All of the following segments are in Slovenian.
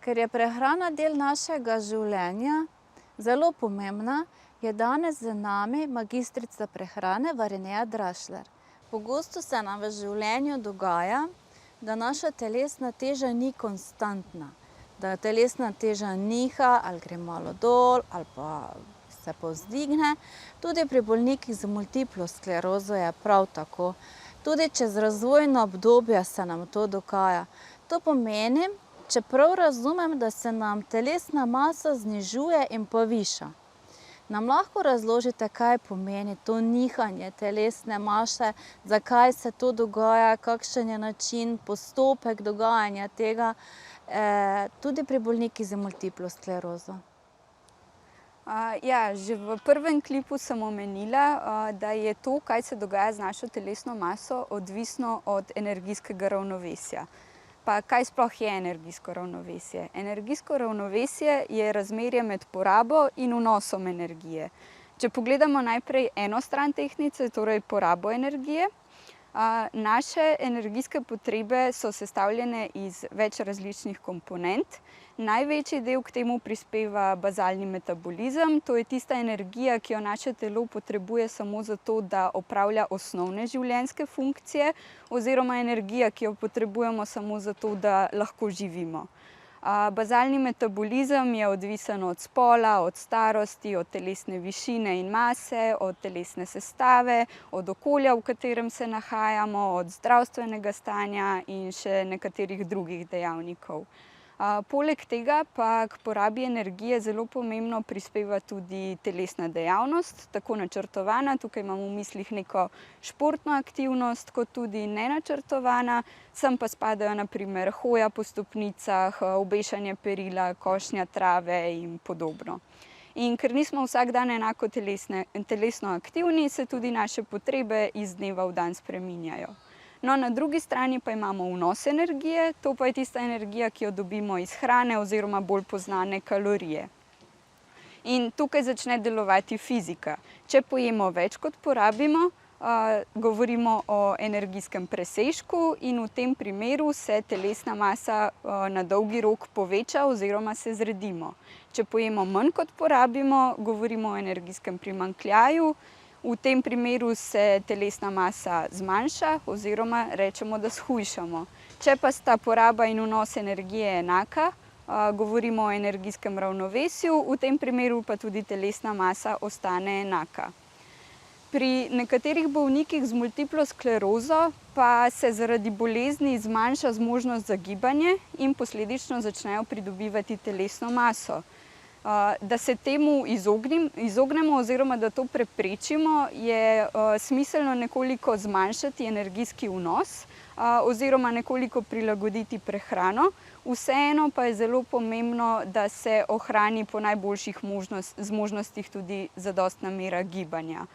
Ker je prehrana del našega življenja, zelo pomembna, je danes z nami magistrica prehrane Varineja Drašler. Pogosto se nam v življenju dogaja, da naša telesna teža ni konstantna, da telesna teža niha ali gre malo dol ali pa se povzdigne. Tudi pri bolnikih z multiplo sklerozo je prav tako. Tudi čez razvojno obdobje se nam to dogaja. To pomeni, čeprav razumem, da se nam telesna masa znižuje in poviša. Nam lahko razložite, kaj pomeni to nihanje telesne mase, zakaj se to dogaja, kakšen je način, postopek dogajanja tega, tudi pri bolnikih z multiplo sklerozo? Že v prvem klipu sem omenila, da je to, kaj se dogaja z našo telesno maso, odvisno od energijskega ravnovesja. Pa kaj sploh je energijsko ravnovesje? Energijsko ravnovesje je razmerje med porabo in vnosom energije. Če pogledamo najprej eno stran tehtnice, torej porabo energije, naše energijske potrebe so sestavljene iz več različnih komponent. Največji del k temu prispeva bazalni metabolizem, to je tista energija, ki jo naše telo potrebuje samo zato, da opravlja osnovne življenjske funkcije, oziroma energija, ki jo potrebujemo samo zato, da lahko živimo. Bazalni metabolizem je odvisen od spola, od starosti, od telesne višine in mase, od telesne sestave, od okolja, v katerem se nahajamo, od zdravstvenega stanja in še nekaterih drugih dejavnikov. Poleg tega pa k porabi energije zelo pomembno prispeva tudi telesna dejavnost, tako načrtovana, tukaj imam v mislih neko športno aktivnost, kot tudi nenačrtovana, sem pa spadajo na primer hoja po stopnicah, obešanje perila, košnja trave in podobno. In ker nismo vsak dan enako telesno aktivni, se tudi naše potrebe iz dneva v dan spreminjajo. No, na drugi strani pa imamo vnos energije, to pa je tista energija, ki jo dobimo iz hrane oziroma bolj poznane kalorije. In tukaj začne delovati fizika. Če pojemo več, kot porabimo, govorimo o energijskem presežku in v tem primeru se telesna masa na dolgi rok poveča oziroma se zredimo. Če pojemo manj, kot porabimo, govorimo o energijskem primanjkljaju. V tem primeru se telesna masa zmanjša oziroma rečemo, da shujšamo. Če pa sta poraba in vnos energije enaka, govorimo o energijskem ravnovesju, v tem primeru pa tudi telesna masa ostane enaka. Pri nekaterih bolnikih z multiplo sklerozo pa se zaradi bolezni zmanjša zmožnost za gibanje in posledično začnejo pridobivati telesno maso. Da se temu izognemo oziroma da to preprečimo, je smiselno nekoliko zmanjšati energijski vnos oziroma nekoliko prilagoditi prehrano. Vseeno pa je zelo pomembno, da se ohrani po najboljših zmožnostih tudi zadostna mera gibanja.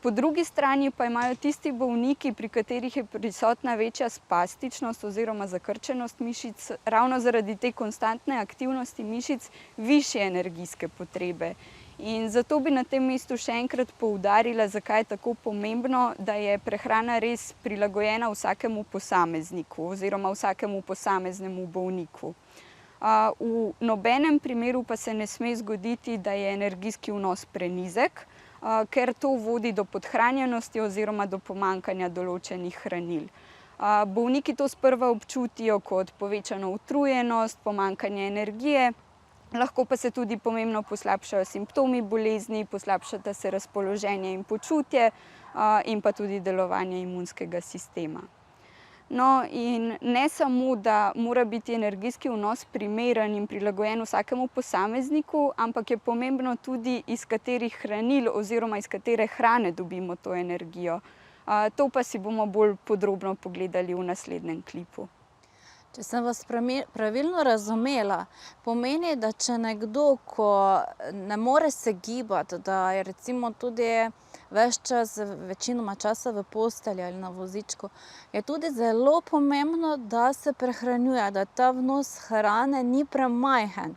Po drugi strani pa imajo tisti bolniki, pri katerih je prisotna večja spastičnost oziroma zakrčenost mišic, ravno zaradi te konstantne aktivnosti mišic, višje energijske potrebe. In zato bi na tem mestu še enkrat poudarila, zakaj je tako pomembno, da je prehrana res prilagojena vsakemu posamezniku oziroma vsakemu posameznemu bolniku. V nobenem primeru pa se ne sme zgoditi, da je energijski vnos prenizek, ker to vodi do podhranjenosti oziroma do pomanjkanja določenih hranil. Bolniki to sprva občutijo kot povečano utrujenost, pomanjkanje energije, lahko pa se tudi pomembno poslabšajo simptomi bolezni, poslabšata se razpoloženje in počutje in pa tudi delovanje imunskega sistema. No, in ne samo, da mora biti energijski vnos primeren in prilagojen vsakemu posamezniku, ampak je pomembno tudi, iz katerih hranil oziroma iz katere hrane dobimo to energijo. To pa si bomo bolj podrobno pogledali v naslednjem klipu. Če sem vas pravilno razumela, pomeni, da če nekdo, ko ne more se gibati, da je recimo tudi ves čas, večinoma časa v postelji ali na vozičku, je tudi zelo pomembno, da se prehranjuje, da ta vnos hrane ni premajhen,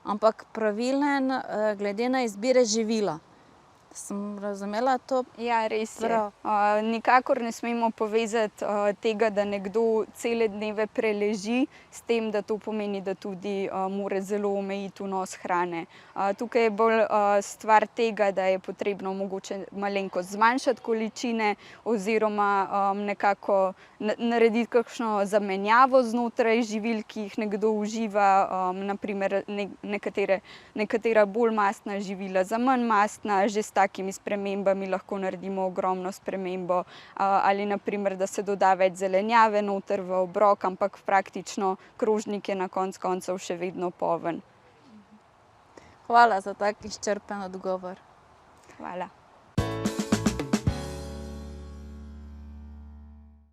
ampak pravilen glede na izbire živila. Sem razumela to Ja, res je. prav? Nikakor ne smemo povezati tega, da nekdo cele dneve preleži, s tem, da to pomeni, da tudi mora zelo omejiti vnos hrane. Tukaj je bolj stvar tega, da je potrebno mogoče malenkost zmanjšati količine oziroma nekako narediti kakšno zamenjavo znotraj živil, ki jih nekdo uživa, naprimer nekatera bolj mastna živila za manj mastna, že s takimi spremembami lahko naredimo ogromno spremembo, ali naprimer, da se doda več zelenjave noter v obrok, ampak praktično krožnik je na koncu koncev še vedno poln. Hvala za tak izčrpen odgovor. Hvala.